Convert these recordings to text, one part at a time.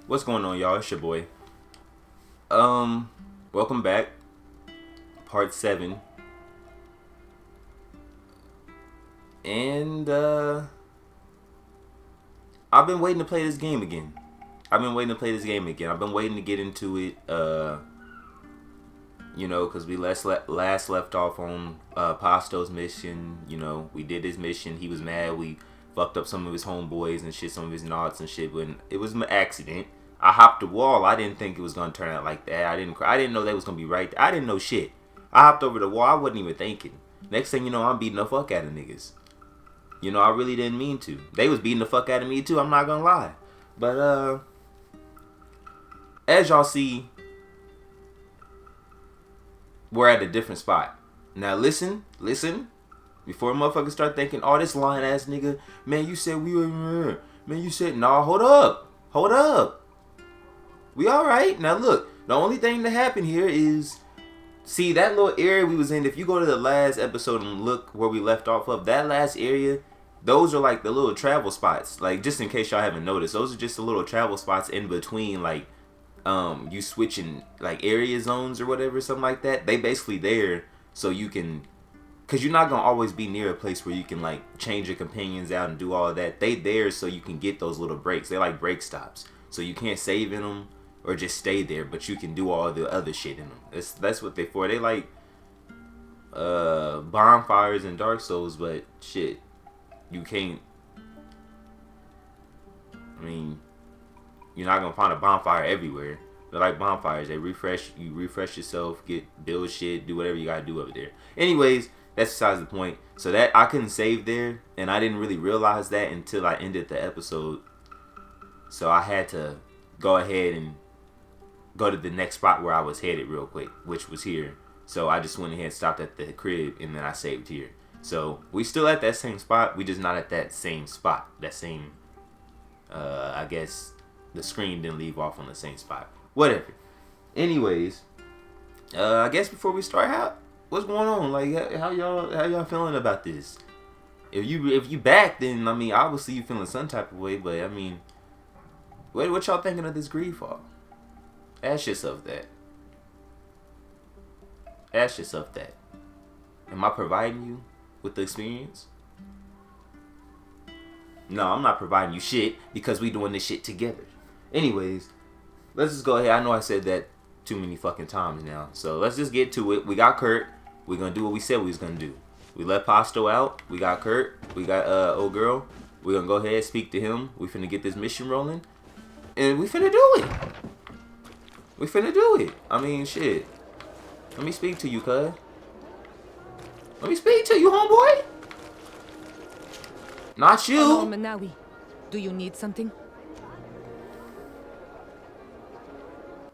What's going on, y'all? It's your boy. Welcome back. Part 7. And I've been waiting to play this game again. I've been waiting to get into it. Because we last left off on Pasto's mission. You know, we did his mission. He was mad. We fucked up some of his homeboys and shit, some of his knots and shit. When it was an accident, I hopped the wall. I didn't think it was gonna turn out like that. I didn't know that was gonna be right there. I didn't know shit. I hopped over the wall. I wasn't even thinking. Next thing you know, I'm beating the fuck out of niggas. You know, I really didn't mean to. They was beating the fuck out of me too. I'm not gonna lie. But as y'all see, we're at a different spot. Now listen. Before motherfuckers start thinking, oh, this lying ass nigga, man, you said we were, man, you said, nah, hold up. We alright. Now look, the only thing that happened here is, see that little area we was in, if you go to the last episode and look where we left off of, that last area, those are like the little travel spots. Like, just in case y'all haven't noticed, those are just the little travel spots in between, like, you switching, like, area zones or whatever, something like that. They basically there so you can, because you're not going to always be near a place where you can, like, change your companions out and do all of that. They there so you can get those little breaks. They're like break stops. So you can't save in them or just stay there, but you can do all the other shit in them. That's what they for. They like bonfires in Dark Souls, but shit, you can't. I mean, you're not gonna find a bonfire everywhere. They're like bonfires. They refresh. You refresh yourself, build shit, do whatever you gotta do over there. Anyways, that's besides the point. So that I couldn't save there, and I didn't really realize that until I ended the episode. So I had to go ahead and go to the next spot where I was headed real quick, which was here. So I just went ahead and stopped at the crib, and then I saved here. So we still at that same spot. We just not at that same spot. That same, I guess the screen didn't leave off on the same spot. Whatever. Anyways, I guess before we start, what's going on? Like, how y'all feeling about this? If you back, then I mean, obviously you feeling some type of way. But I mean, what y'all thinking of this GreedFall? Ask yourself that. Am I providing you with the experience? No, I'm not providing you shit because we doing this shit together. Anyways, let's just go ahead. I know I said that too many fucking times now. So let's just get to it. We got Kurt. We're going to do what we said we was going to do. We let Pasto out. We got Kurt. We got old girl. We're going to go ahead and speak to him. We finna get this mission rolling. And we finna do it. I mean, shit. Let me speak to you, cuz. Let me speak to you, homeboy. Not you. Hello, Manawi. Do you need something?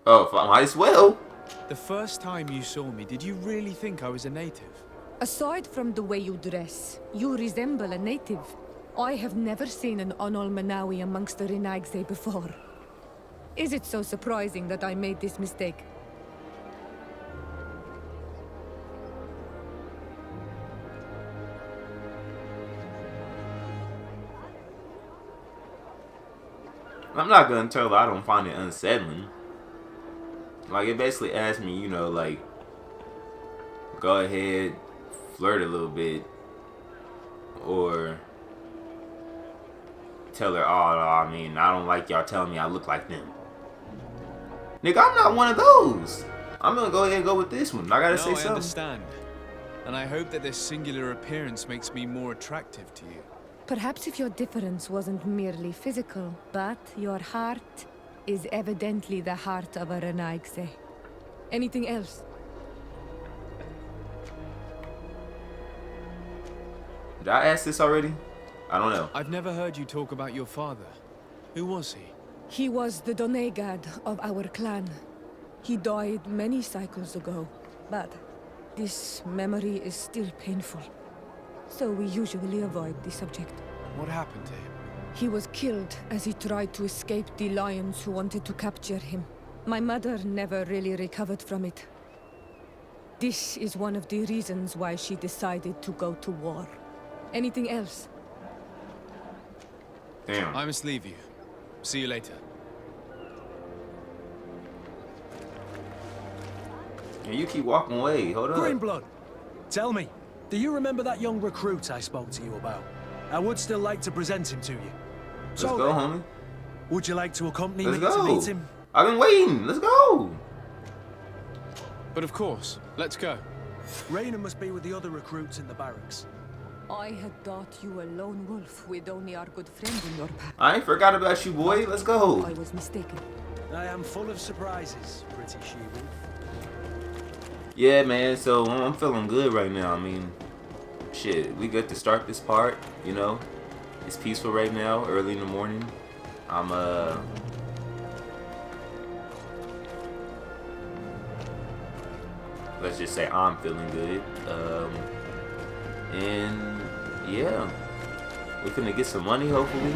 Oh, might as well. The first time you saw me, did you really think I was a native? Aside from the way you dress, you resemble a native. I have never seen an Onol Manawi amongst the Renagse before. Is it so surprising that I made this mistake? I'm not gonna tell her I don't find it unsettling. Like, it basically asked me, you know, like, go ahead, flirt a little bit, or tell her, oh, I mean, I don't like y'all telling me I look like them. Nigga, I'm not one of those. I'm gonna go ahead and go with this one. I gotta say something. I understand. And I hope that this singular appearance makes me more attractive to you. Perhaps if your difference wasn't merely physical, but your heart is evidently the heart of a Renagse. Anything else? Did I ask this already? I don't know. I've never heard you talk about your father. Who was he? He was the Donegad of our clan. He died many cycles ago, but this memory is still painful. So we usually avoid the subject. What happened to him? He was killed as he tried to escape the lions who wanted to capture him. My mother never really recovered from it. This is one of the reasons why she decided to go to war. Anything else? Damn. I must leave you. See you later. And you keep walking away. Hold up. Greenblood, tell me, do you remember that young recruit I spoke to you about? I would still like to present him to you. Let's go, homie. Would you like to accompany Let's me go. to meet him? I've been waiting. Let's go. But of course, let's go. Raina must be with the other recruits in the barracks. I had thought you a lone wolf with only our good friend in your pack. I ain't forgot about you, boy. Let's go. I was mistaken. I am full of surprises, pretty she-wolf. Yeah, man. So I'm feeling good right now. I mean, shit, we good to start this part. You know, it's peaceful right now, early in the morning. Let's just say I'm feeling good. And yeah, we're finna get some money, hopefully.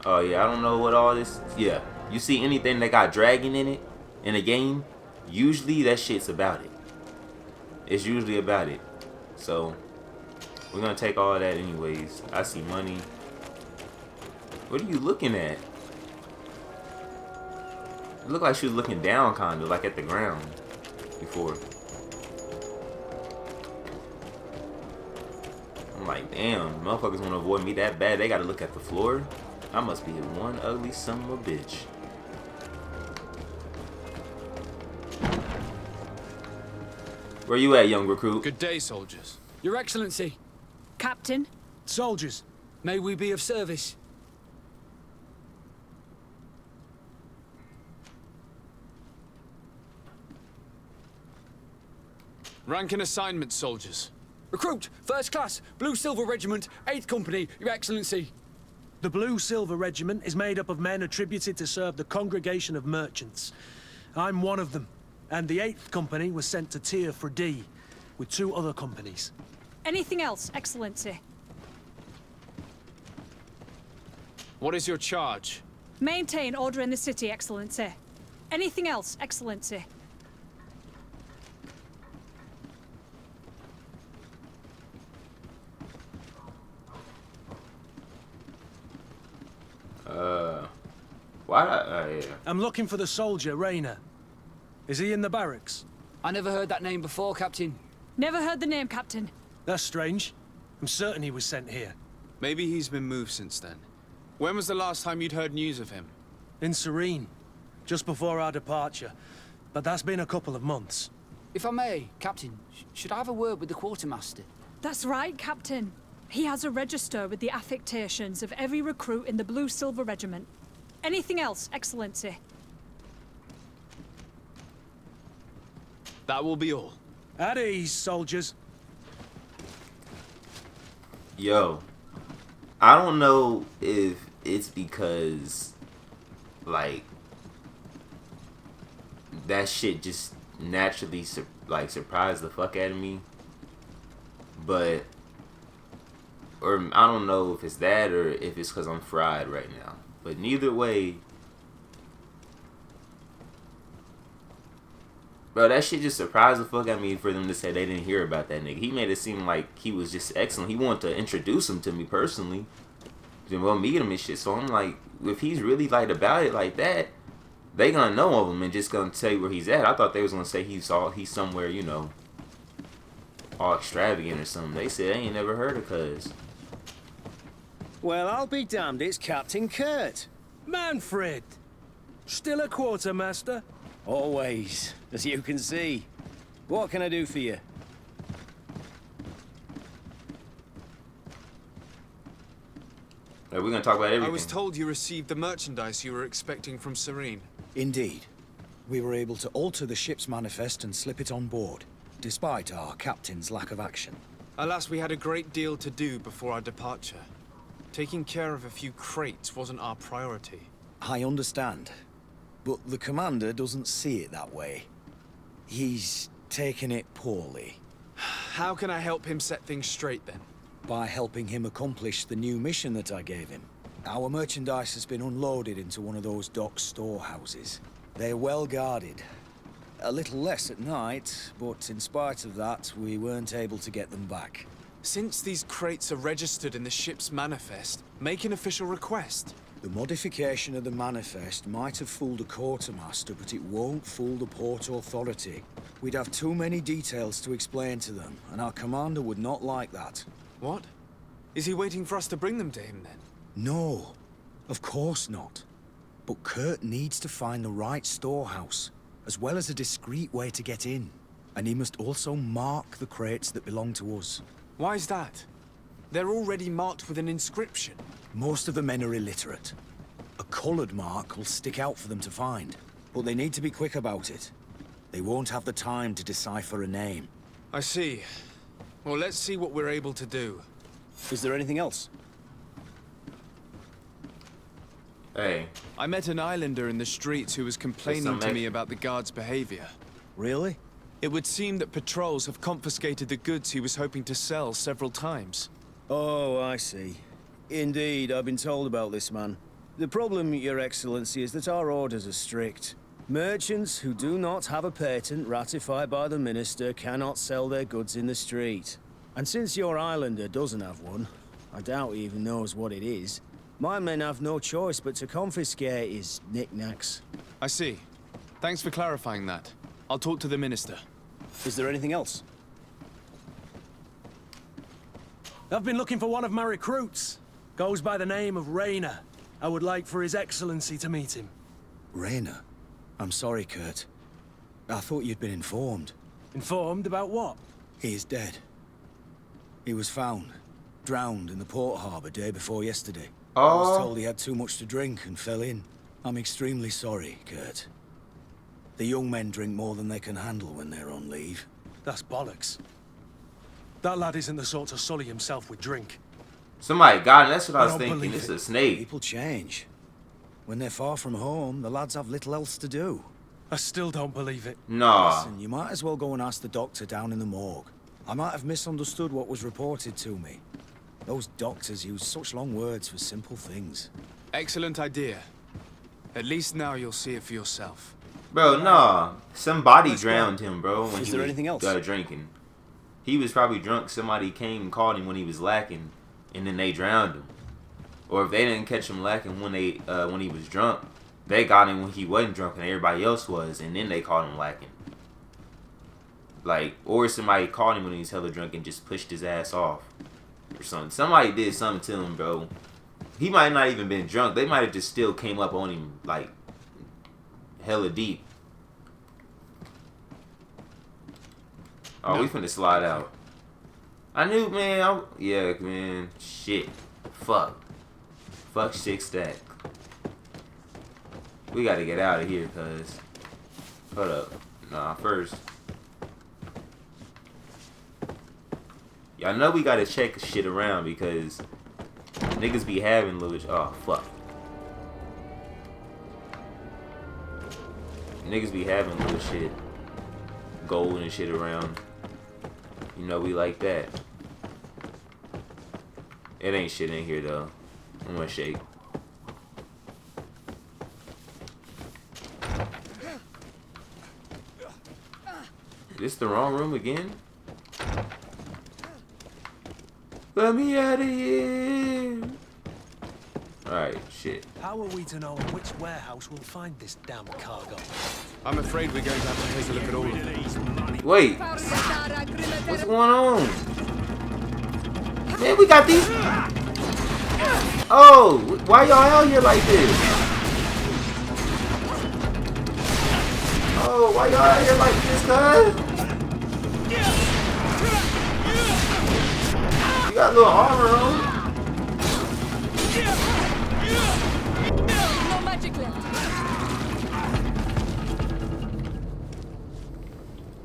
Oh yeah, I don't know what all this. Yeah, you see anything that got dragon in it in a game, usually that shit's about it. It's usually about it. So we're gonna take all that anyways. I see money. What are you looking at? It looked like she was looking down, kinda like at the ground before. I'm like, damn, motherfuckers want to avoid me that bad. They gotta look at the floor. I must be one ugly son of a bitch. Where you at, young recruit? Good day, soldiers. Your Excellency. Captain? Soldiers, May we be of service? Rank and assignment, soldiers. Recruit, First Class, Blue Silver Regiment, 8th Company, Your Excellency. the Blue Silver Regiment is made up of men attributed to serve the Congregation of Merchants. I'm one of them, and the 8th Company was sent to Tier for D, with 2 other companies. Anything else, Excellency? What is your charge? Maintain order in the city, Excellency. Anything else, Excellency? Yeah. I'm looking for the soldier, Raina. Is he in the barracks? I never heard that name before, Captain. Never heard the name, Captain. That's strange. I'm certain he was sent here. Maybe he's been moved since then. When was the last time you'd heard news of him? In Serene, just before our departure. But that's been a couple of months. If I may, Captain, should I have a word with the quartermaster? That's right, Captain. He has a register with the affectations of every recruit in the Blue Silver Regiment. Anything else, Excellency? That will be all. At ease, soldiers. Yo, I don't know if it's because, like, that shit just naturally, surprised the fuck out of me. But, or I don't know if it's that or if it's because I'm fried right now. But neither way, bro, that shit just surprised the fuck out of me for them to say they didn't hear about that nigga. He made it seem like he was just excellent. He wanted to introduce him to me personally. Then we'll meet him and shit. So I'm like, if he's really like about it like that, they gonna know of him and just gonna tell you where he's at. I thought they was gonna say he's somewhere, you know, all extravagant or something. They said they ain't never heard of cuz. Well, I'll be damned, it's Captain Kurt. Manfred! Still a quartermaster? Always, as you can see. What can I do for you? We're gonna talk about everything. I was told you received the merchandise you were expecting from Serene. Indeed. We were able to alter the ship's manifest and slip it on board, despite our captain's lack of action. Alas, we had a great deal to do before our departure. Taking care of a few crates wasn't our priority. I understand, but the commander doesn't see it that way. He's taken it poorly. How can I help him set things straight then? By helping him accomplish the new mission that I gave him. Our merchandise has been unloaded into one of those dock storehouses. They're well guarded. A little less at night, but in spite of that, we weren't able to get them back. Since these crates are registered in the ship's manifest, make an official request. The modification of the manifest might have fooled a quartermaster, but it won't fool the Port Authority. We'd have too many details to explain to them, and our commander would not like that. What? Is he waiting for us to bring them to him, then? No, of course not. But Kurt needs to find the right storehouse, as well as a discreet way to get in. And he must also mark the crates that belong to us. Why is that? They're already marked with an inscription. Most of the men are illiterate. A coloured mark will stick out for them to find, but they need to be quick about it. They won't have the time to decipher a name. I see. Well, let's see what we're able to do. Is there anything else? Hey. I met an islander in the streets who was complaining to me about the guard's behavior. Really? It would seem that patrols have confiscated the goods he was hoping to sell several times. Oh, I see. Indeed, I've been told about this man. The problem, Your Excellency, is that our orders are strict. Merchants who do not have a patent ratified by the Minister cannot sell their goods in the street. And since your islander doesn't have one, I doubt he even knows what it is, my men have no choice but to confiscate his knickknacks. I see. Thanks for clarifying that. I'll talk to the Minister. Is there anything else? I've been looking for one of my recruits. Goes by the name of Rayner. I would like for His Excellency to meet him. Rayner? I'm sorry, Kurt. I thought you'd been informed. Informed about what? He is dead. He was found, drowned in the port harbour day before yesterday. I was told he had too much to drink and fell in. I'm extremely sorry, Kurt. The young men drink more than they can handle when they're on leave. That's bollocks. That lad isn't the sort to sully himself with drink. Somebody got him. That's what I was don't thinking. believe It's it. a snake. People change. When they're far from home, the lads have little else to do. I still don't believe it. Nah. Listen, you might as well go and ask the doctor down in the morgue. I might have misunderstood what was reported to me. Those doctors use such long words for simple things. Excellent idea. At least now you'll see it for yourself. Bro, nah. Somebody drowned him, bro, when Is he there was anything else? Drinking. He was probably drunk. Somebody came and caught him when he was lacking, and then they drowned him. Or if they didn't catch him lacking when he was drunk, they got him when he wasn't drunk and everybody else was, and then they caught him lacking. Like, or somebody caught him when he was hella drunk and just pushed his ass off. Or something. Somebody did something to him, bro. He might not even been drunk. They might have just still came up on him, like, hella deep. Oh, No. we finna slide out. I knew, man. Yeah, man. Shit. Fuck. Fuck Six Stack. We gotta get out of here, cuz. Hold up. Nah, first. Y'all know we gotta check shit around because niggas be having little. Oh, fuck. Niggas be having little shit. Gold and shit around. You know we like that. It ain't shit in here though. I'm gonna shake. This the wrong room again? Let me out of here. Alright, shit. How are we to know in which warehouse we'll find this damn cargo? I'm afraid we're going to have to take a look at all of them. Wait, what's going on? Man, we got these. Oh, why y'all out here like this? Oh, why y'all out here like this, cuz? You got a little armor on. No magic left.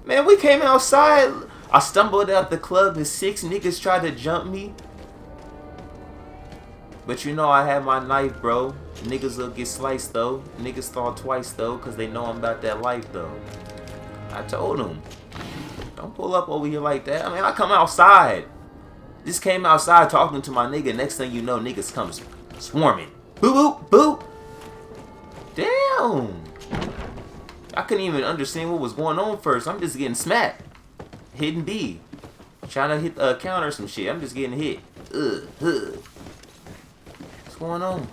Man, we came outside. I stumbled out the club and 6 niggas tried to jump me. But you know I have my knife, bro. Niggas will get sliced though. Niggas thought twice though, cause they know I'm about that life though. I told them, don't pull up over here like that. I mean, I come outside. Just came outside talking to my nigga. Next thing you know, niggas come swarming. Boop, boop, boop. Damn. I couldn't even understand what was going on first. I'm just getting smacked. Hitting B. Trying to hit a counter or some shit. I'm just getting hit. What's going on?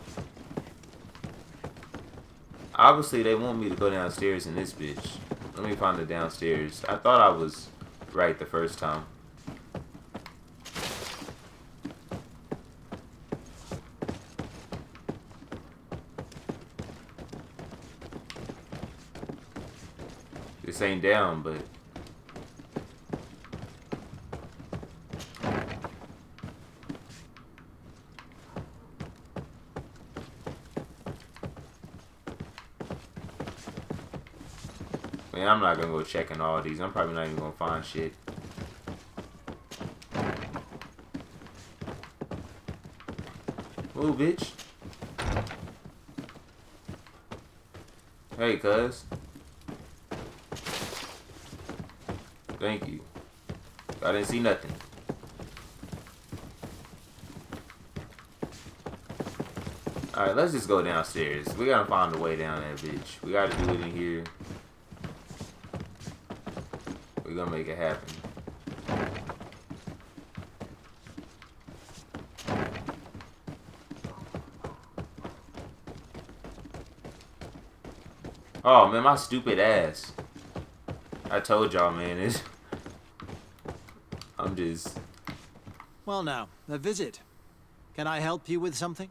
Obviously, they want me to go downstairs in this bitch. Let me find the downstairs. I thought I was right the first time. This ain't down, but... Man, I'm not gonna go checking all these. I'm probably not even gonna find shit. Ooh, bitch. Hey, cuz. Thank you. I didn't see nothing. Alright, let's just go downstairs. We gotta find a way down that bitch. We gotta do it in here. We're gonna make it happen. Oh man, my stupid ass. I told y'all, man, I'm just... Well now, a visit. Can I help you with something?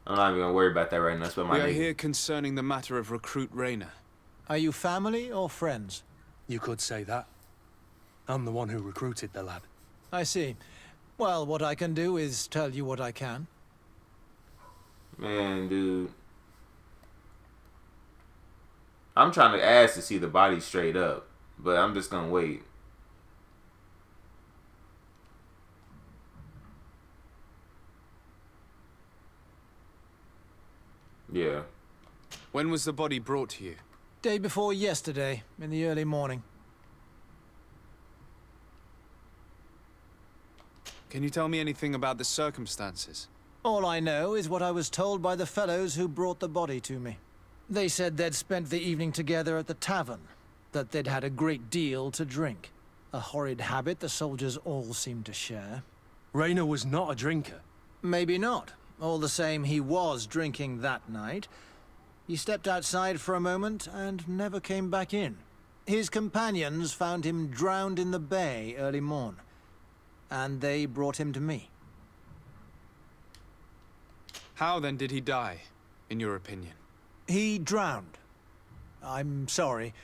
I'm not even gonna worry about that right now. That's what my We are nigga... here concerning the matter of Recruit Rayner. Are you family or friends? You could say that. I'm the one who recruited the lad. I see. Well, what I can do is tell you what I can. Man, dude. I'm trying to ask to see the body straight up, but I'm just gonna wait. Yeah. When was the body brought to you? Day before yesterday, in the early morning. Can you tell me anything about the circumstances? All I know is what I was told by the fellows who brought the body to me. They said they'd spent the evening together at the tavern, that they'd had a great deal to drink. A horrid habit the soldiers all seemed to share. Rayner was not a drinker. Maybe not. All the same, he was drinking that night. He stepped outside for a moment and never came back in. His companions found him drowned in the bay early morn, and they brought him to me. How then did he die, in your opinion? He drowned. I'm sorry.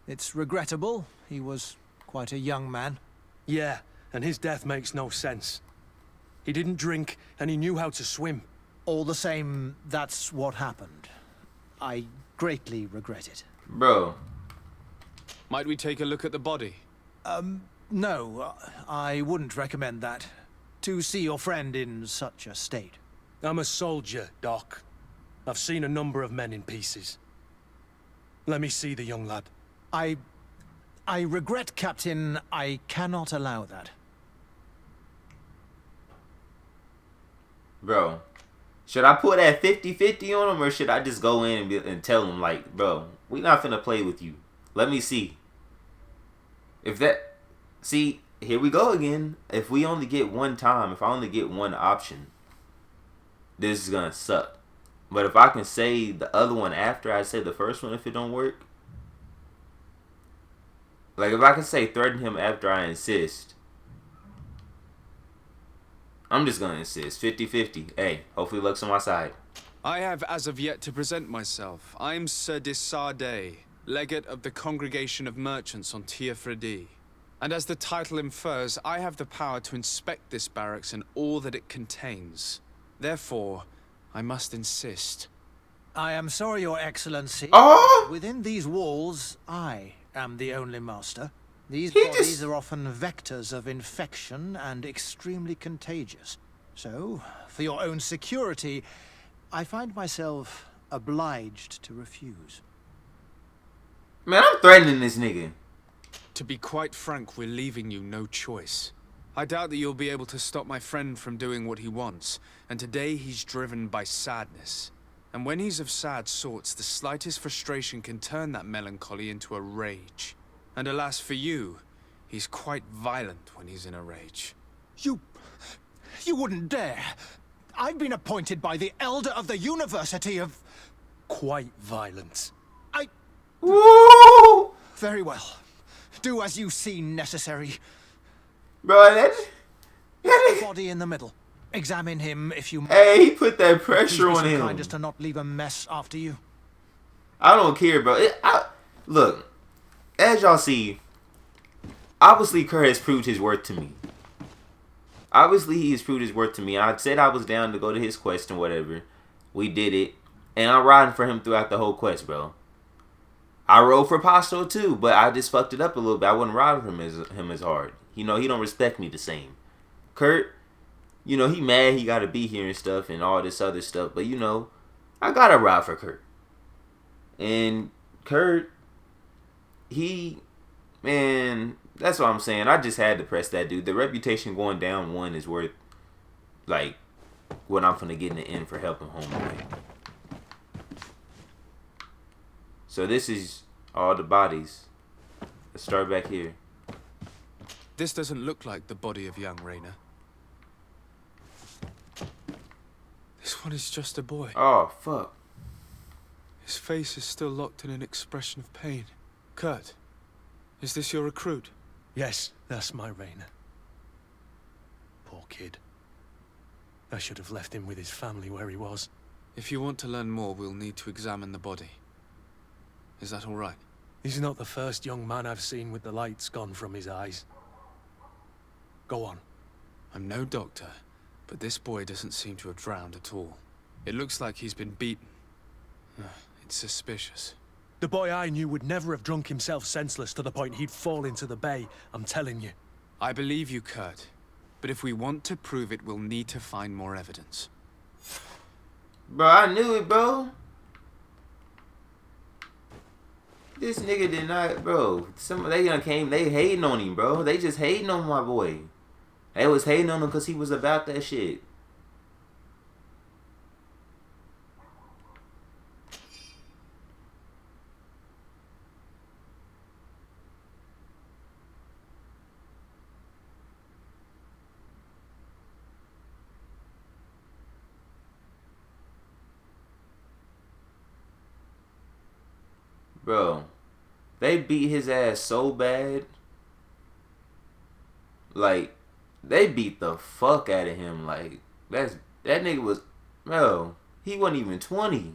It's regrettable. He was quite a young man. Yeah, and his death makes no sense. He didn't drink, and he knew how to swim. All the same, that's what happened. I greatly regret it. Bro. Might we take a look at the body? No, I wouldn't recommend that. To see your friend in such a state. I'm a soldier, Doc. I've seen a number of men in pieces. Let me see the young lad. I regret, Captain. I cannot allow that. Bro. Should I put that 50-50 on him, or should I just go in and tell him, like, bro, we not finna play with you. Let me see. If that... See, here we go again. If we only get one time, if I only get one option, this is gonna suck. But if I can say the other one after I say the first one, if it don't work, like if I can say threaten him after I insist, I'm just gonna insist. 50-50. Hey, hopefully luck's on my side. I have as of yet to present myself. I'm Sir Desardet, legate of the Congregation of Merchants on Tir Fredi. And as the title infers, I have the power to inspect this barracks and all that it contains. Therefore, I must insist. I am sorry, Your Excellency. Oh! Within these walls, I am the only master. These He bodies just... are often vectors of infection and extremely contagious. So, for your own security, I find myself obliged to refuse. Man, I'm threatening this nigga. To be quite frank, we're leaving you no choice. I doubt that you'll be able to stop my friend from doing what he wants, and today he's driven by sadness. And when he's of sad sorts, the slightest frustration can turn that melancholy into a rage. And alas for you, he's quite violent when he's in a rage. You wouldn't dare. I've been appointed by the Elder of the University of... Quite violent. Woo! Very well. Do as you see necessary. Bro, Body in the middle. Examine him if you... Hey, he put that pressure Please on be so him. kind as to not leave a mess after you. I don't care, bro. Look, as y'all see, obviously Kurt has proved his worth to me. Obviously, he has proved his worth to me. I said I was down to go to his quest and whatever. We did it. And I'm riding for him throughout the whole quest, bro. I rode for Pasto too, but I just fucked it up a little bit. I wasn't riding for him as hard. You know, he don't respect me the same. Kurt, you know, he mad he got to be here and stuff and all this other stuff. But, you know, I got to ride for Kurt. And Kurt, man, that's what I'm saying. I just had to press that dude. The reputation going down one is worth, like, what I'm finna get in the end for helping homeboy. So this is all the bodies. Let's start back here. This doesn't look like the body of young Raynor. This one is just a boy. Oh, fuck. His face is still locked in an expression of pain. Kurt, is this your recruit? Yes, that's my Raynor. Poor kid. I should have left him with his family where he was. If you want to learn more, we'll need to examine the body. Is that all right? He's not the first young man I've seen with the lights gone from his eyes. Go on. I'm no doctor, but this boy doesn't seem to have drowned at all. It looks like he's been beaten. It's suspicious. The boy I knew would never have drunk himself senseless to the point he'd fall into the bay, I'm telling you. I believe you, Kurt. But if we want to prove it, we'll need to find more evidence. Bro, I knew it, bro. This nigga did not, bro. They done came, they hating on him, bro. They just hating on my boy. They was hating on him because he was about that shit. Bro, they beat his ass so bad. Like, they beat the fuck out of him. Like, that nigga was, bro, he wasn't even 20.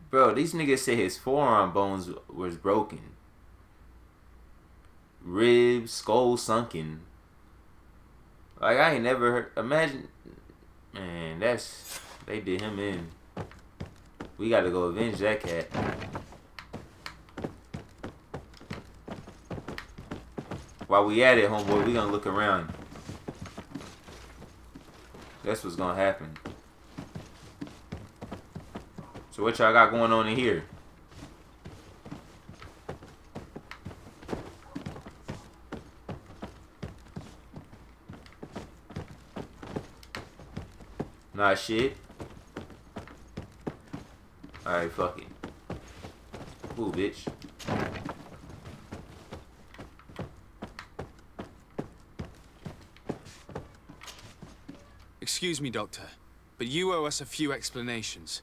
Bro, these niggas say his forearm bones was broken. Ribs, skull sunken. Like, I ain't never heard, imagine, man, they did him in. We gotta go avenge that cat. While we at it, homeboy, we gonna look around. That's what's gonna happen. So what y'all got going on in here? Nah, shit. Alright, fuck it. Ooh, bitch. Excuse me, Doctor, but you owe us a few explanations.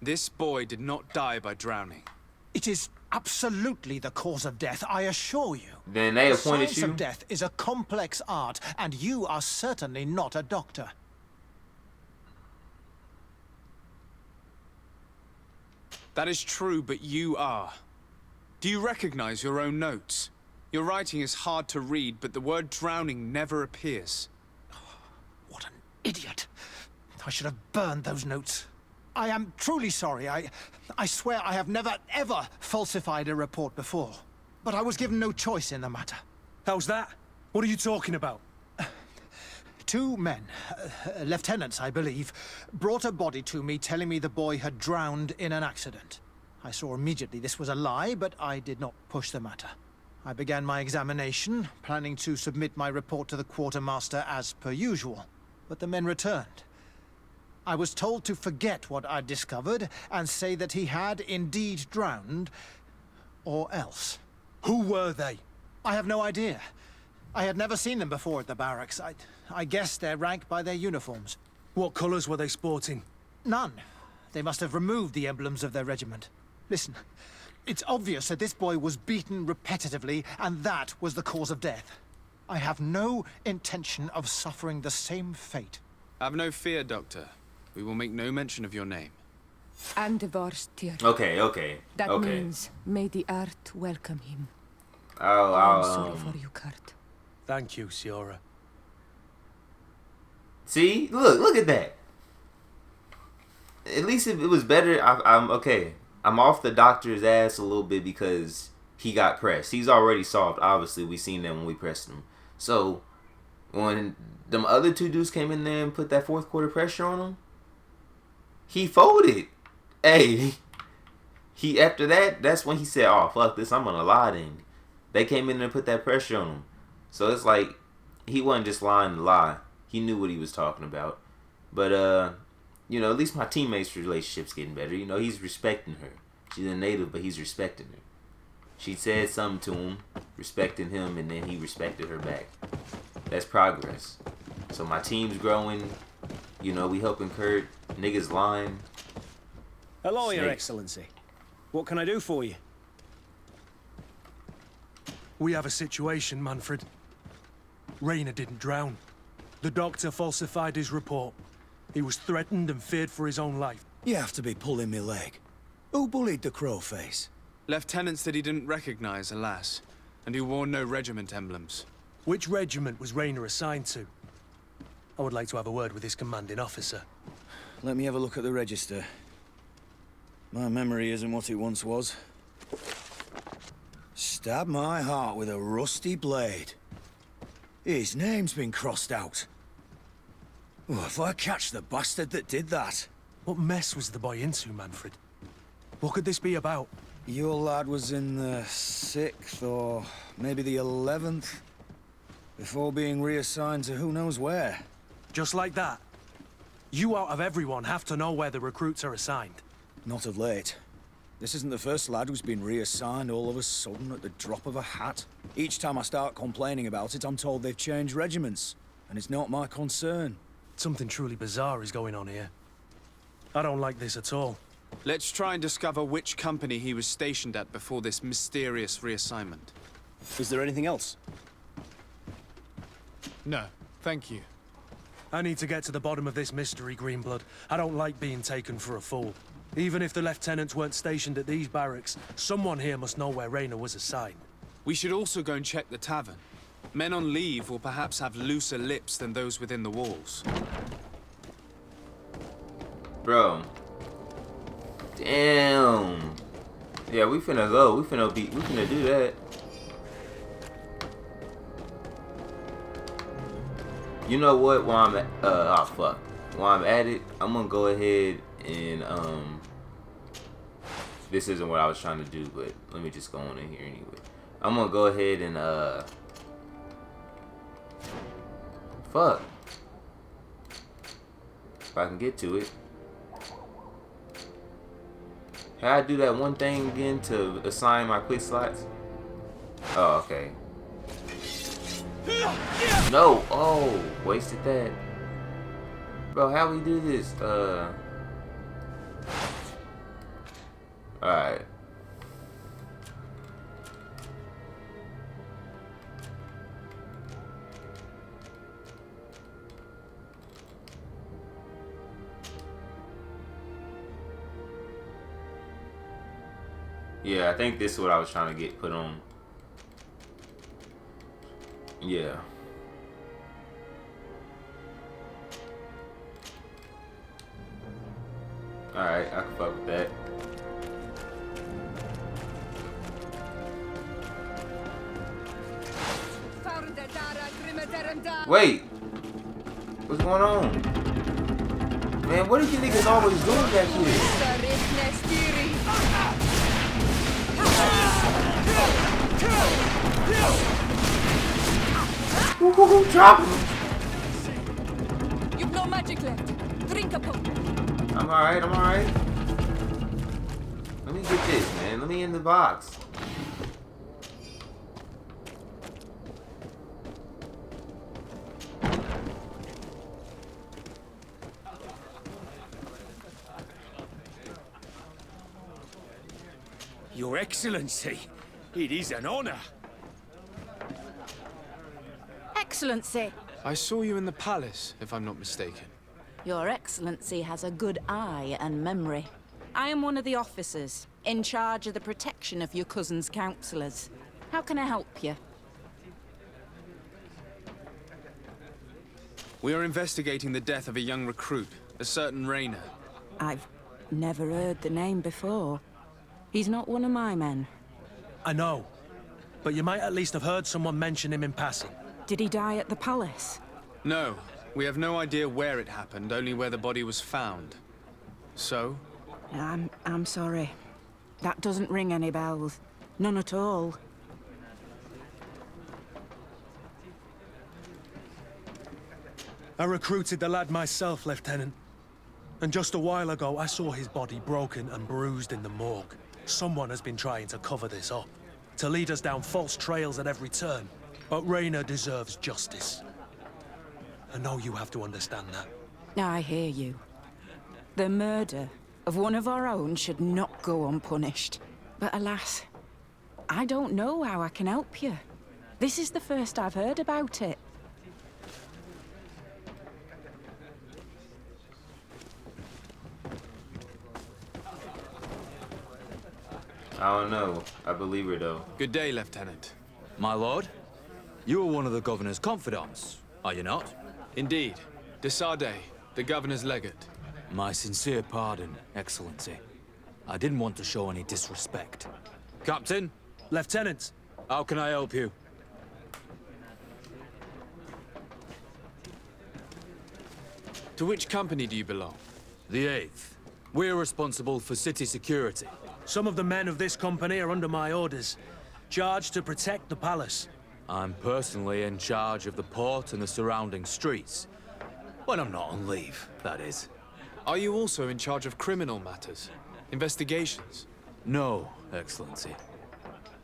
This boy did not die by drowning. It is absolutely the cause of death, I assure you. Then they The appointed science you? of death is a complex art, and you are certainly not a doctor. That is true, but you are. Do you recognize your own notes? Your writing is hard to read, but the word drowning never appears. What an idiot. I should have burned those notes. I am truly sorry. I swear I have never, ever falsified a report before. But I was given no choice in the matter. How's that? What are you talking about? Two men, lieutenants I believe, brought a body to me telling me the boy had drowned in an accident. I saw immediately this was a lie, but I did not push the matter. I began my examination, planning to submit my report to the quartermaster as per usual. But the men returned. I was told to forget what I'd discovered and say that he had indeed drowned, or else. Who were they? I have no idea. I had never seen them before at the barracks. I guessed their rank by their uniforms. What colours were they sporting? None. They must have removed the emblems of their regiment. Listen, it's obvious that this boy was beaten repetitively, and that was the cause of death. I have no intention of suffering the same fate. Have no fear, Doctor. We will make no mention of your name. And divorced here. Okay. That means may the earth welcome him. Oh, I'm sorry for you, Kurt. Thank you, Siora. See, look at that. At least it was better. I'm okay. I'm off the doctor's ass a little bit because he got pressed. He's already solved. Obviously, we seen that when we pressed him. So when them other two dudes came in there and put that fourth quarter pressure on him, he folded. Hey, he after that, that's when he said, "Oh fuck this, I'm gonna lie." Then they came in there and put that pressure on him. So it's like he wasn't just lying to lie. He knew what he was talking about. But you know, at least my teammates' relationship's getting better. You know, he's respecting her. She's a native, but he's respecting her. She said something to him, respecting him, and then he respected her back. That's progress. So my team's growing. You know, we helping Kurt. Niggas lying. Hello, Your Snake. Excellency. What can I do for you? We have a situation, Manfred. Rayner didn't drown. The doctor falsified his report. He was threatened and feared for his own life. You have to be pulling me leg. Who bullied the crowface? Lieutenants that he didn't recognize, alas, and who wore no regiment emblems. Which regiment was Rayner assigned to? I would like to have a word with his commanding officer. Let me have a look at the register. My memory isn't what it once was. Stab my heart with a rusty blade. His name's been crossed out. Oh, if I catch the bastard that did that. What mess was the boy into, Manfred? What could this be about? Your lad was in the 6th or maybe the 11th before being reassigned to who knows where. Just like that? You out of everyone have to know where the recruits are assigned. Not of late. This isn't the first lad who's been reassigned all of a sudden at the drop of a hat. Each time I start complaining about it, I'm told they've changed regiments, and it's not my concern. Something truly bizarre is going on here. I don't like this at all. Let's try and discover which company he was stationed at before this mysterious reassignment. Is there anything else? No, thank you. I need to get to the bottom of this mystery, Greenblood. I don't like being taken for a fool. Even if the lieutenants weren't stationed at these barracks, someone here must know where Rayner was assigned. We should also go and check the tavern. Men on leave will perhaps have looser lips than those within the walls. Bro. Damn. Yeah, we finna go. We finna do that. You know what? While I'm at, while I'm at it, I'm gonna go ahead and this isn't what I was trying to do, but let me just go on in here anyway. I'm gonna go ahead and if I can get to it. How I do that one thing again to assign my quick slots? Oh, okay. No! Oh, wasted that. Bro, how we do this? Alright. Yeah, I think this is what I was trying to get put on. Yeah. Alright, I can fuck with that. Wait! What's going on? Man, what are you niggas always doing back here? Drop him! You've no magic left. Drink a potion. I'm alright, I'm alright. Let me get this, man. Let me in the box. Your Excellency, it is an honor. Excellency! I saw you in the palace, if I'm not mistaken. Your Excellency has a good eye and memory. I am one of the officers, in charge of the protection of your cousin's councillors. How can I help you? We are investigating the death of a young recruit, a certain Rainer. I've never heard the name before. He's not one of my men. I know. But you might at least have heard someone mention him in passing. Did he die at the palace? No, we have no idea where it happened, only where the body was found. So? I'm sorry. That doesn't ring any bells. None at all. I recruited the lad myself, Lieutenant. And just a while ago, I saw his body broken and bruised in the morgue. Someone has been trying to cover this up, to lead us down false trails at every turn. But Rainer deserves justice. I know you have to understand that. I hear you. The murder of one of our own should not go unpunished. But alas, I don't know how I can help you. This is the first I've heard about it. I don't know. I believe her, though. Good day, Lieutenant. My lord, you are one of the governor's confidants, are you not? Indeed. De Sardet, the governor's legate. My sincere pardon, Excellency. I didn't want to show any disrespect. Captain? Lieutenant! How can I help you? To which company do you belong? The 8th. We're responsible for city security. Some of the men of this company are under my orders, charged to protect the palace. I'm personally in charge of the port and the surrounding streets. When I'm not on leave, that is. Are you also in charge of criminal matters? Investigations? No, Excellency.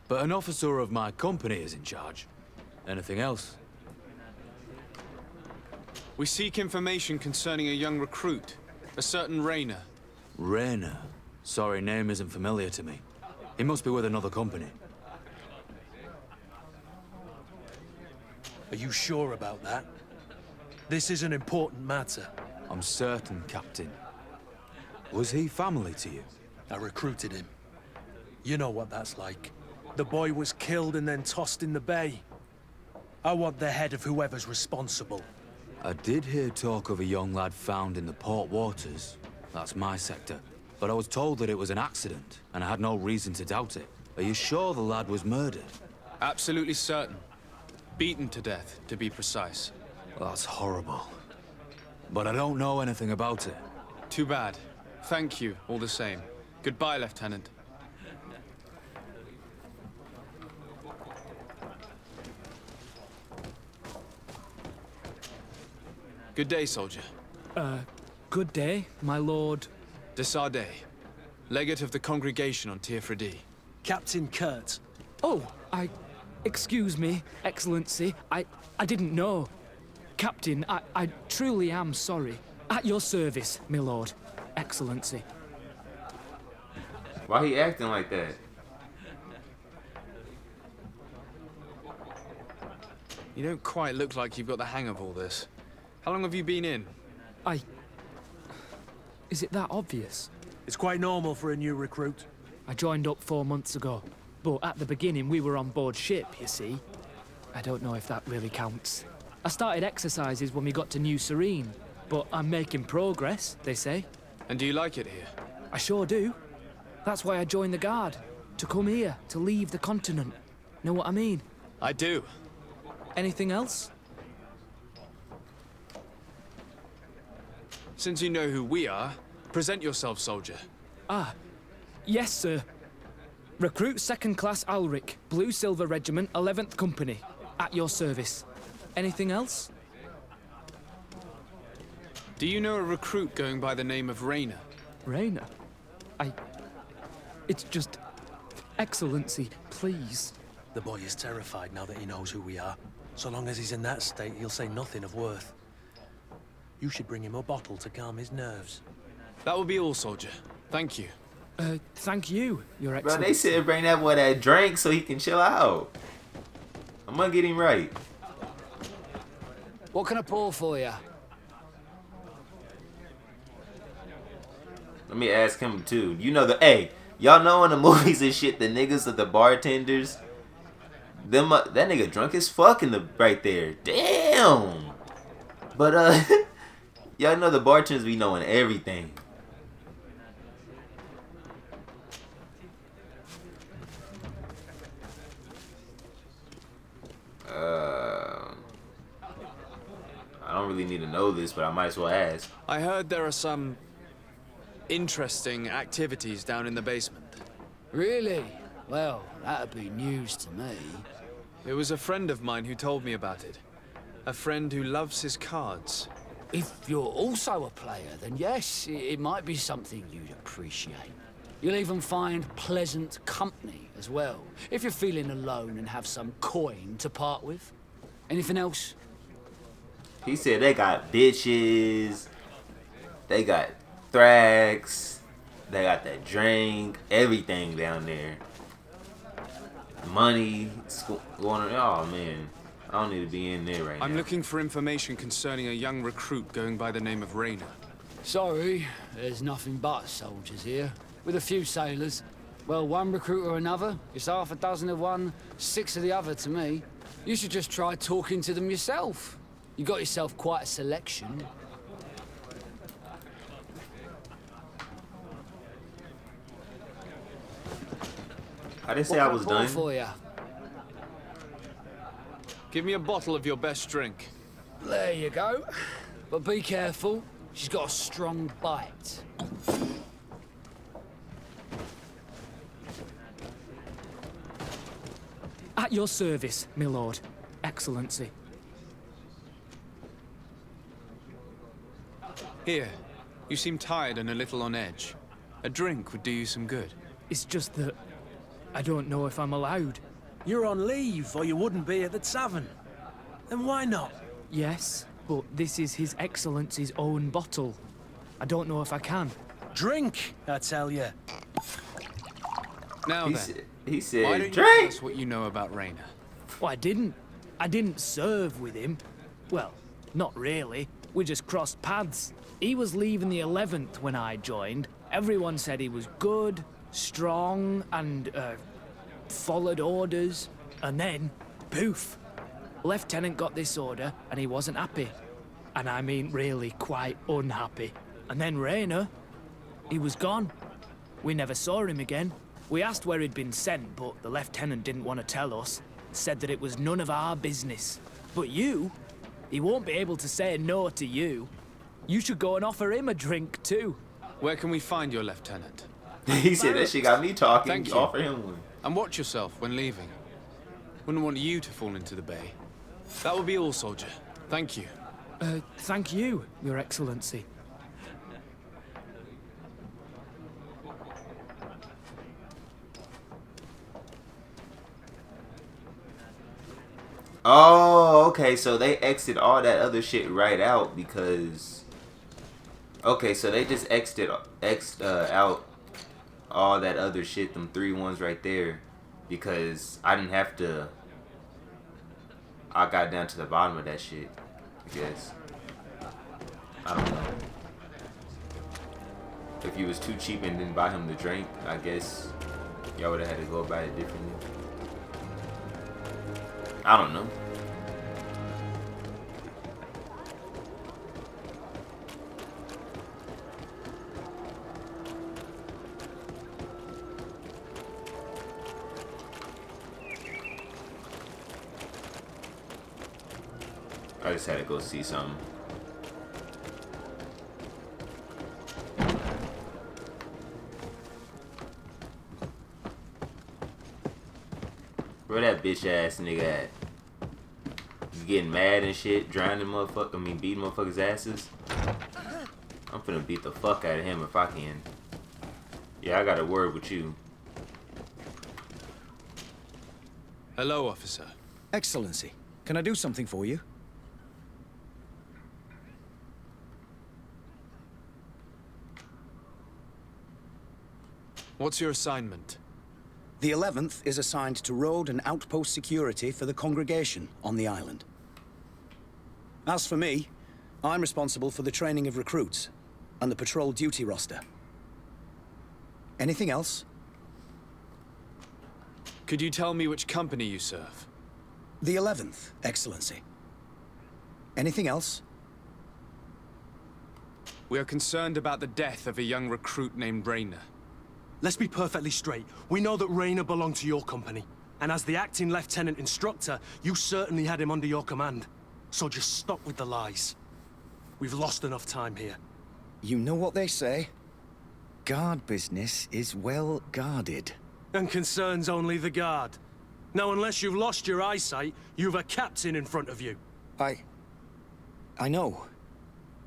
But an officer of my company is in charge. Anything else? We seek information concerning a young recruit, a certain Rainer. Rainer? Sorry, name isn't familiar to me. He must be with another company. Are you sure about that? This is an important matter. I'm certain, Captain. Was he family to you? I recruited him. You know what that's like. The boy was killed and then tossed in the bay. I want the head of whoever's responsible. I did hear talk of a young lad found in the port waters. That's my sector. But I was told that it was an accident, and I had no reason to doubt it. Are you sure the lad was murdered? Absolutely certain. Beaten to death, to be precise. Well, that's horrible. But I don't know anything about it. Too bad. Thank you, all the same. Goodbye, Lieutenant. Good day, soldier. Good day, my lord. De Sardet, legate of the congregation on Tir-Freddy. Captain Kurt. Oh, excuse me, Excellency. I didn't know. Captain, I truly am sorry. At your service, my lord. Excellency. Why he acting like that? You don't quite look like you've got the hang of all this. How long have you been in? Is it that obvious? It's quite normal for a new recruit. I joined up 4 months ago. But at the beginning, we were on board ship, you see. I don't know if that really counts. I started exercises when we got to New Serene. But I'm making progress, they say. And do you like it here? I sure do. That's why I joined the Guard. To come here, to leave the continent. Know what I mean? I do. Anything else? Since you know who we are, present yourself, soldier. Yes, sir. Recruit 2nd Class Alric, Blue Silver Regiment, 11th Company. At your service. Anything else? Do you know a recruit going by the name of Rainer? Rainer? It's just... Excellency, please. The boy is terrified now that he knows who we are. So long as he's in that state, he'll say nothing of worth. You should bring him a bottle to calm his nerves. That will be all, soldier. Thank you. Thank you, Your Bro, Excellency. they said bring that boy that drink so he can chill out. I'm gonna get him right. What can I pour for you? Let me ask him too. You know hey, y'all know in the movies and shit, the niggas are the bartenders. Them that nigga drunk as fuck in the right there. Damn. But y'all know the bartenders be knowing everything. I don't really need to know this, but I might as well ask. I heard there are some interesting activities down in the basement. Really? Well, that'd be news to me. It was a friend of mine who told me about it. A friend who loves his cards. If you're also a player, then yes, it might be something you'd appreciate. You'll even find pleasant company as well, if you're feeling alone and have some coin to part with. Anything else? He said they got bitches, they got thrax, they got that drink, everything down there. Money going on. Oh man, I don't need to be in there right now. I'm looking for information concerning a young recruit going by the name of Rayner. Sorry, there's nothing but soldiers here, with a few sailors. Well, one recruit or another, it's half a dozen of one, 6 of the other to me. You should just try talking to them yourself. You got yourself quite a selection. I didn't say I was done. For you? Give me a bottle of your best drink. There you go. But be careful, she's got a strong bite. At your service, my lord. Excellency. Here, you seem tired and a little on edge. A drink would do you some good. It's just that I don't know if I'm allowed. You're on leave, or you wouldn't be at the tavern. Then why not? Yes, but this is His Excellency's own bottle. I don't know if I can. Drink, I tell you. Now He then, said why don't you drink. tell us what you know about Rayner? Well, I didn't. I didn't serve with him. Well, not really. We just crossed paths. He was leaving the 11th when I joined. Everyone said he was good, strong, and followed orders. And then, poof. Lieutenant got this order, and he wasn't happy. And I mean really quite unhappy. And then Rayner, he was gone. We never saw him again. We asked where he'd been sent, but the lieutenant didn't want to tell us. Said that it was none of our business. But you, he won't be able to say no to you. You should go and offer him a drink too. Where can we find your lieutenant? He said that shit got me talking. Thank you. Offer him one. And watch yourself when leaving. Wouldn't want you to fall into the bay. That will be all, soldier. Thank you. Thank you, Your Excellency. Oh, okay, so they exit all that other shit right out because... Okay, so they just exit out all that other shit, them 3 ones right there, because I didn't have to... I got down to the bottom of that shit, I guess. I don't know. If you was too cheap and didn't buy him the drink, I guess y'all would have had to go about it differently. I don't know. I just had to go see something. Where that bitch ass nigga at? You getting mad and shit, drowning beating motherfuckers' asses? I'm finna beat the fuck out of him if I can. Yeah, I got a word with you. Hello, officer. Excellency, can I do something for you? What's your assignment? The 11th is assigned to road and outpost security for the congregation on the island. As for me, I'm responsible for the training of recruits and the patrol duty roster. Anything else? Could you tell me which company you serve? The 11th, Excellency. Anything else? We are concerned about the death of a young recruit named Rayner. Let's be perfectly straight. We know that Rayner belonged to your company. And as the acting lieutenant instructor, you certainly had him under your command. So just stop with the lies. We've lost enough time here. You know what they say? Guard business is well guarded. And concerns only the guard. Now, unless you've lost your eyesight, you've a captain in front of you. I know.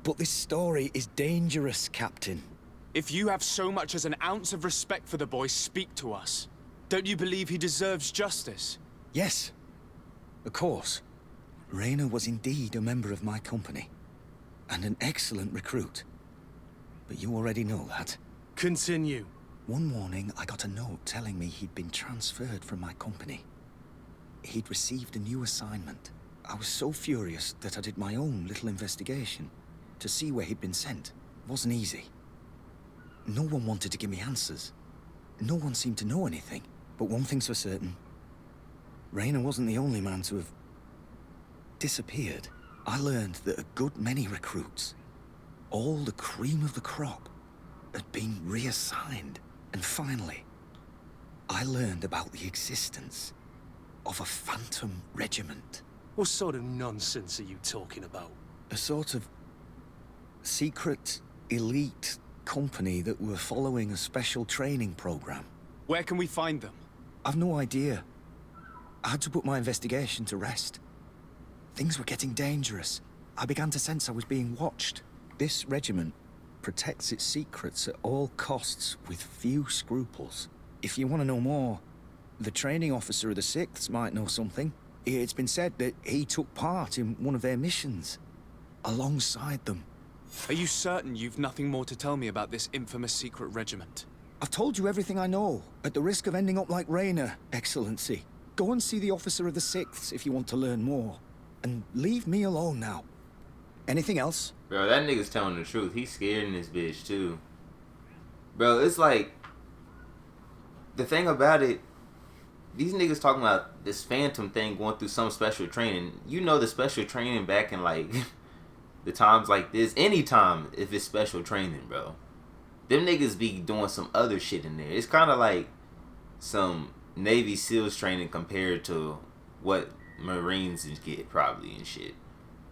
But this story is dangerous, Captain. If you have so much as an ounce of respect for the boy, speak to us. Don't you believe he deserves justice? Yes, of course. Rayner was indeed a member of my company. And an excellent recruit. But you already know that. Continue. One morning, I got a note telling me he'd been transferred from my company. He'd received a new assignment. I was so furious that I did my own little investigation. To see where he'd been sent wasn't easy. No one wanted to give me answers. No one seemed to know anything. But one thing's for certain. Rayner wasn't the only man to have disappeared. I learned that a good many recruits, all the cream of the crop, had been reassigned. And finally, I learned about the existence of a phantom regiment. What sort of nonsense are you talking about? A sort of secret, elite company that were following a special training program. Where can we find them? I've no idea. I had to put my investigation to rest. Things were getting dangerous. I began to sense I was being watched. This regiment protects its secrets at all costs with few scruples. If you want to know more, the training officer of the 6th might know something. It's been said that he took part in one of their missions, alongside them. Are you certain you've nothing more to tell me about this infamous secret regiment? I've told you everything I know, at the risk of ending up like Rayner, Excellency. Go and see the officer of the 6th if you want to learn more. And leave me alone now. Anything else? Bro, that nigga's telling the truth. He's scared in this bitch, too. Bro, it's like... The thing about it... These niggas talking about this phantom thing going through some special training. You know the special training back in, like... the times like this. Anytime if it's special training, bro. Them niggas be doing some other shit in there. It's kind of like some Navy SEALs training compared to what Marines get probably and shit.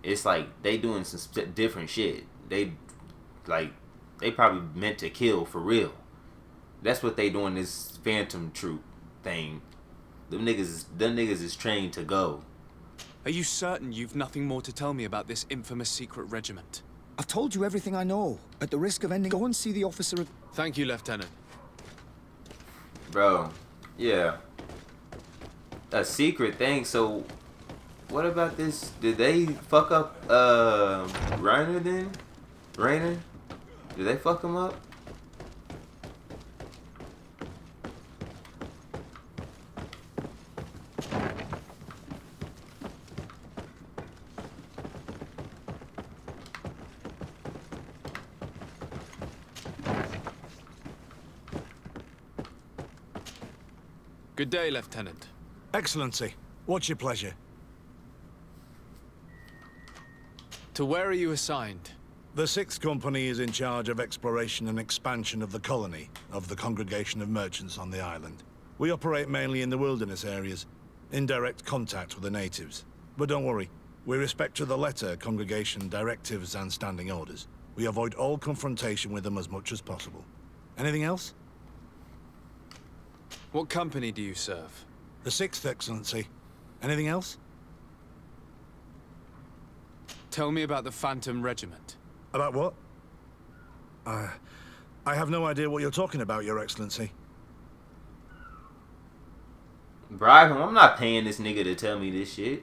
It's like they doing some different shit. They probably meant to kill for real. That's what they doing this phantom troop thing. Them niggas is trained to go. Are you certain you've nothing more to tell me about this infamous secret regiment? I've told you everything I know, at the risk of ending... Go and see the officer of... Thank you, Lieutenant. Bro, yeah. A secret thing, so... What about this? Did they fuck up, Rayner then? Rayner? Did they fuck him up? Good day, Lieutenant. Excellency, what's your pleasure? To where are you assigned? The 6th Company is in charge of exploration and expansion of the colony of the Congregation of Merchants on the island. We operate mainly in the wilderness areas, in direct contact with the natives. But don't worry, we respect to the letter congregation directives and standing orders. We avoid all confrontation with them as much as possible. Anything else? What company do you serve? The 6th, Excellency. Anything else? Tell me about the Phantom Regiment. About what? I have no idea what you're talking about, Your Excellency. Bribe him. I'm not paying this nigga to tell me this shit.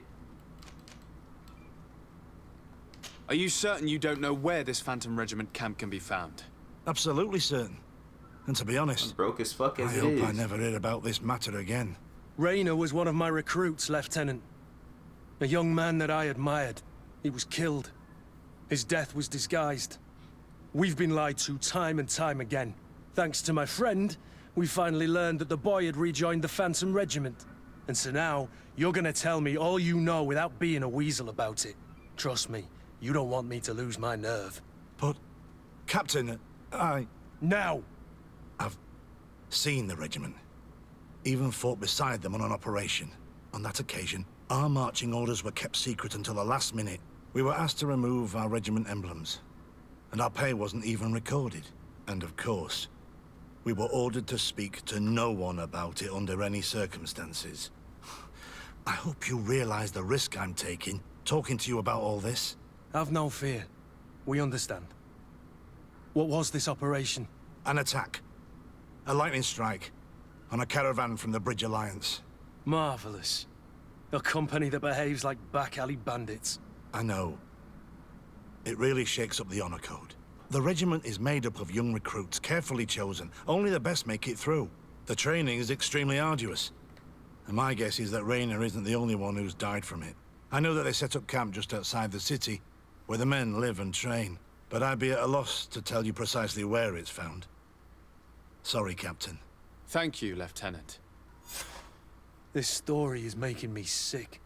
Are you certain you don't know where this Phantom Regiment camp can be found? Absolutely certain. And to be honest, I'm broke as fuck as I it hope is. I never hear about this matter again. Rayner was one of my recruits, Lieutenant. A young man that I admired. He was killed. His death was disguised. We've been lied to time and time again. Thanks to my friend, we finally learned that the boy had rejoined the Phantom Regiment. And so now, you're gonna tell me all you know without being a weasel about it. Trust me, you don't want me to lose my nerve. But, Captain, Now! I've seen the regiment. Even fought beside them on an operation. On that occasion, our marching orders were kept secret until the last minute. We were asked to remove our regiment emblems. And our pay wasn't even recorded. And of course, we were ordered to speak to no one about it under any circumstances. I hope you realize the risk I'm taking, talking to you about all this. Have no fear. We understand. What was this operation? An attack. A lightning strike. On a caravan from the Bridge Alliance. Marvelous. A company that behaves like back-alley bandits. I know. It really shakes up the honor code. The regiment is made up of young recruits, carefully chosen. Only the best make it through. The training is extremely arduous. And my guess is that Rayner isn't the only one who's died from it. I know that they set up camp just outside the city, where the men live and train. But I'd be at a loss to tell you precisely where it's found. Sorry, Captain. Thank you, Lieutenant. This story is making me sick.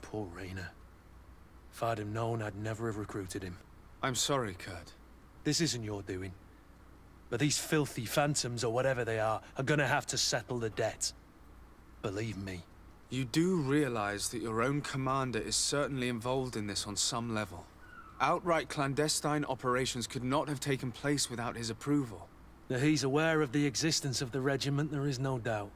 Poor Rayner. If I'd have known, I'd never have recruited him. I'm sorry, Kurt. This isn't your doing. But these filthy phantoms, or whatever they are gonna have to settle the debt. Believe me. You do realize that your own commander is certainly involved in this on some level. Outright clandestine operations could not have taken place without his approval. That he's aware of the existence of the regiment, there is no doubt.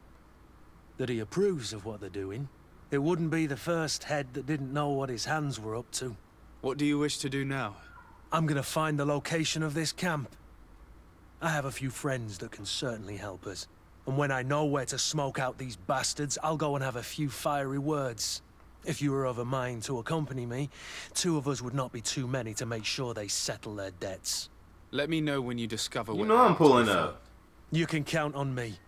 That he approves of what they're doing. It wouldn't be the first head that didn't know what his hands were up to. What do you wish to do now? I'm gonna find the location of this camp. I have a few friends that can certainly help us. And when I know where to smoke out these bastards, I'll go and have a few fiery words. If you were of a mind to accompany me, 2 of us would not be too many to make sure they settle their debts. Let me know when you discover You know I'm pulling up. You can count on me.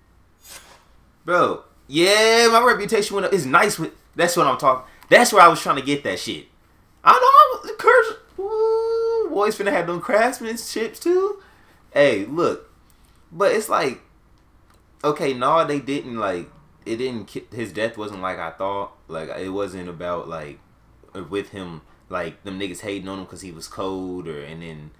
Bro, yeah, my reputation went up. It's nice with... That's what I'm talking... That's where I was trying to get that shit. I know, the curse... Ooh, boys finna have them craftsmanships too. Hey, look. But it's like... Okay, no, they didn't, like... It didn't... His death wasn't like I thought. Like, it wasn't about, like... With him, like, them niggas hating on him because he was cold, or... And then...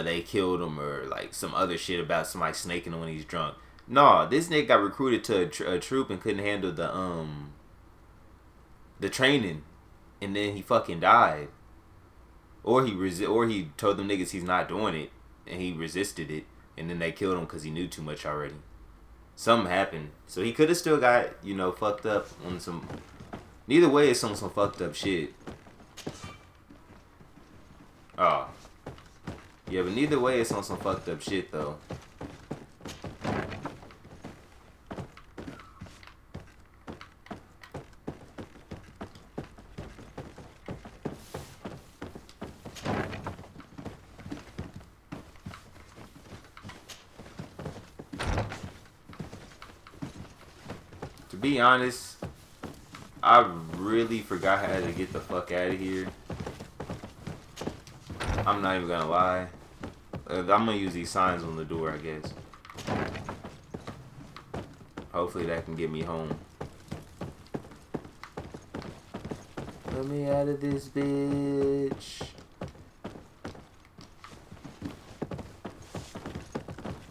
they killed him, or like some other shit about somebody snaking him when he's drunk. No, this nigga got recruited to a troop and couldn't handle the training, and then he fucking died. Or he told them niggas he's not doing it, and he resisted it, and then they killed him because he knew too much already. Something happened, so he could have still got, you know, fucked up on some. Neither way, it's on some fucked up shit. Oh. Yeah, but neither way, it's on some fucked up shit, though. To be honest, I really forgot how to get the fuck out of here. I'm not even gonna lie. I'm gonna use these signs on the door, I guess. Hopefully that can get me home. Let me out of this bitch.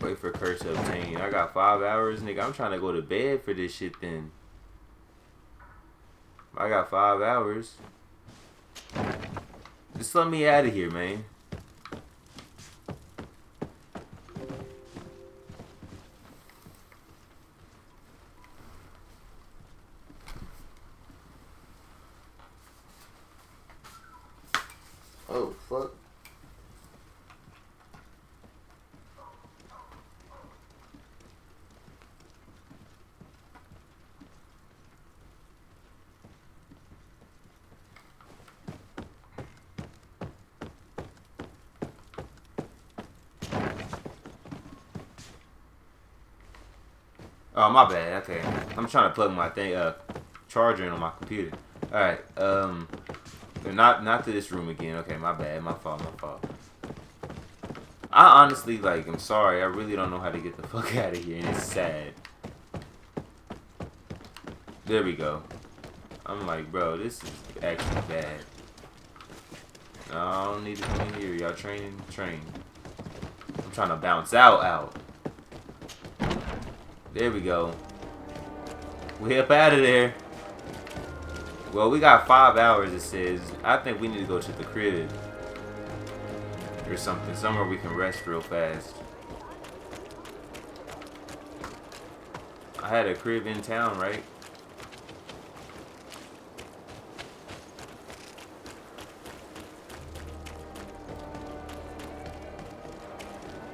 Wait for curse to obtain. I got 5 hours, nigga. I'm trying to go to bed for this shit then. I got 5 hours. Just let me out of here, man. Oh, fuck. Oh, my bad. Okay. I'm trying to plug my charger in on my computer. Alright, not to this room again. Okay, my bad. My fault. I honestly, like, I'm sorry. I really don't know how to get the fuck out of here, and it's sad. There we go. I'm like, bro, this is actually bad. No, I don't need to come in here. Y'all train. I'm trying to bounce out. There we go. We up out of there. Well, we got 5 hours, it says. I think we need to go to the crib. Or something. Somewhere we can rest real fast. I had a crib in town, right?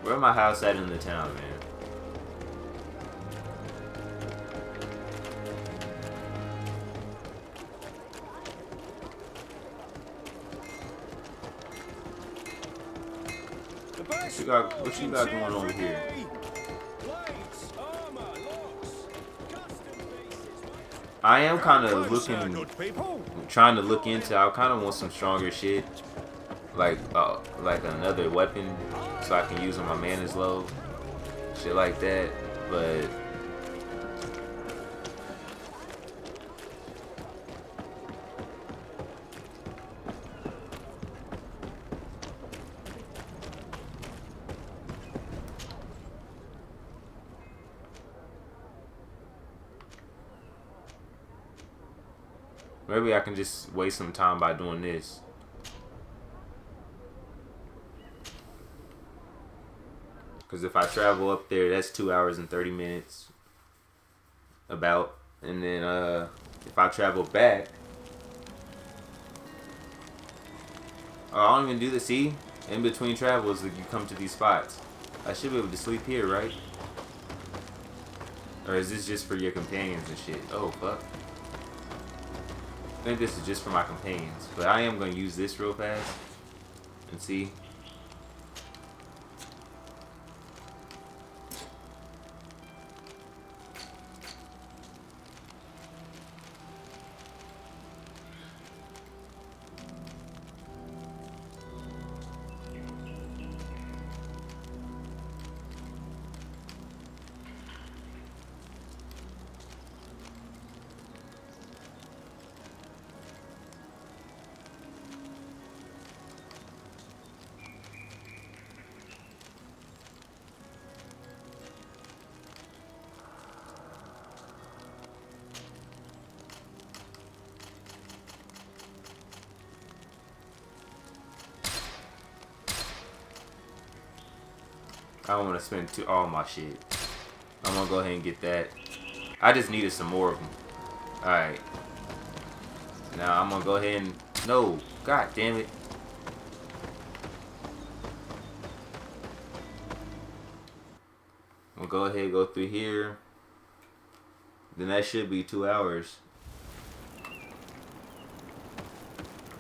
Where my house at in the town, man? What you got going over here? I am kind of trying to look into. I kind of want some stronger shit, like another weapon, so I can use when my man is low, shit like that. But maybe I can just waste some time by doing this. Because if I travel up there, that's 2 hours and 30 minutes. About. And then if I travel back. Oh, I don't even do the see. In between travels, you come to these spots. I should be able to sleep here, right? Or is this just for your companions and shit? Oh, fuck. I think this is just for my companions. But I am going to use this real fast. And see. I don't want to spend all my shit. I'm gonna go ahead and get that. I just needed some more of them. Alright. Now I'm gonna go ahead and... No! God damn it. We'll go ahead and go through here. Then that should be 2 hours.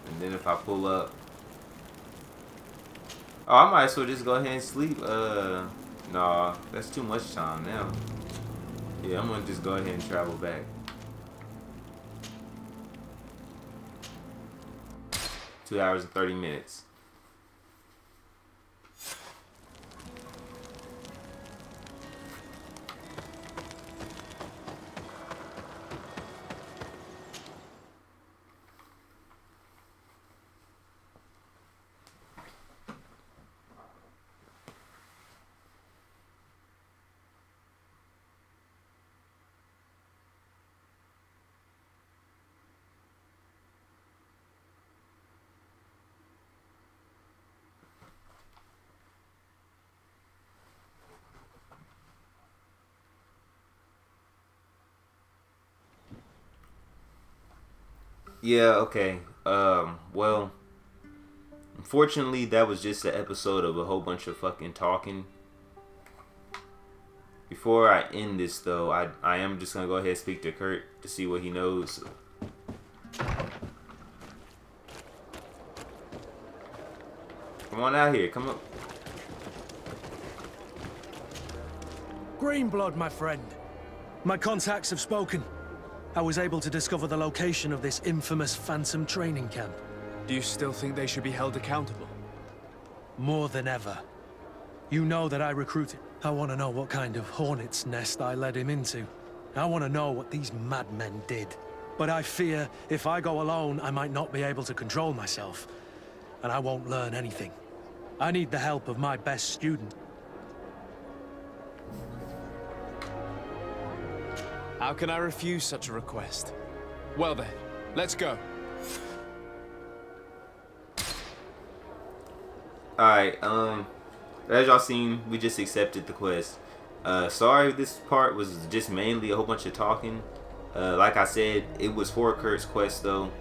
And then if I pull up... Oh, I might as well just go ahead and sleep. Nah, that's too much time now. Yeah, I'm gonna just go ahead and travel back. 2 hours and 30 minutes. Yeah, okay. Well, unfortunately, that was just an episode of a whole bunch of fucking talking. Before I end this, though, I am just gonna go ahead and speak to Kurt to see what he knows. Come on out here, come up. Green blood, my friend. My contacts have spoken. I was able to discover the location of this infamous Phantom training camp. Do you still think they should be held accountable? More than ever. You know that I recruited. I want to know what kind of hornet's nest I led him into. I want to know what these madmen did. But I fear if I go alone, I might not be able to control myself. And I won't learn anything. I need the help of my best student. How can I refuse such a request? Well then, let's go. Alright, as y'all seen, we just accepted the quest. Sorry this part was just mainly a whole bunch of talking. Like I said, it was for Kurt's quest though.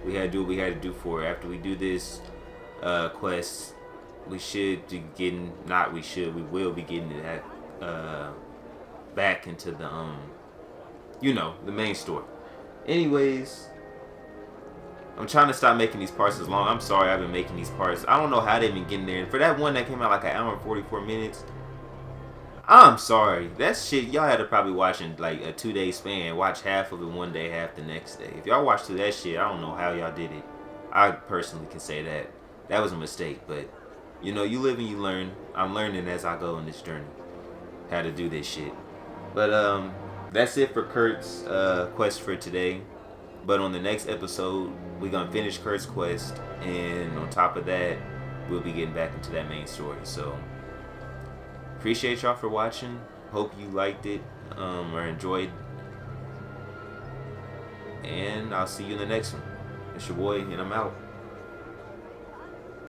We had to do what we had to do for it. After we do this quest, we should be getting, we will be getting that back into the you know, the main story. Anyways, I'm trying to stop making these parts as long. I'm sorry I've been making these parts. I don't know how they've been getting there. And for that one that came out like an hour and 44 minutes, I'm sorry. That shit, y'all had to probably watch in like a 2-day span. Watch half of it one day, half the next day. If y'all watched through that shit, I don't know how y'all did it. I personally can say that. That was a mistake, but you know, you live and you learn. I'm learning as I go on this journey how to do this shit. But that's it for Kurt's quest for today. But on the next episode, we're gonna finish Kurt's quest, and on top of that, we'll be getting back into that main story. So appreciate y'all for watching. Hope you liked it or enjoyed. And I'll see you in the next one. It's your boy, and I'm out.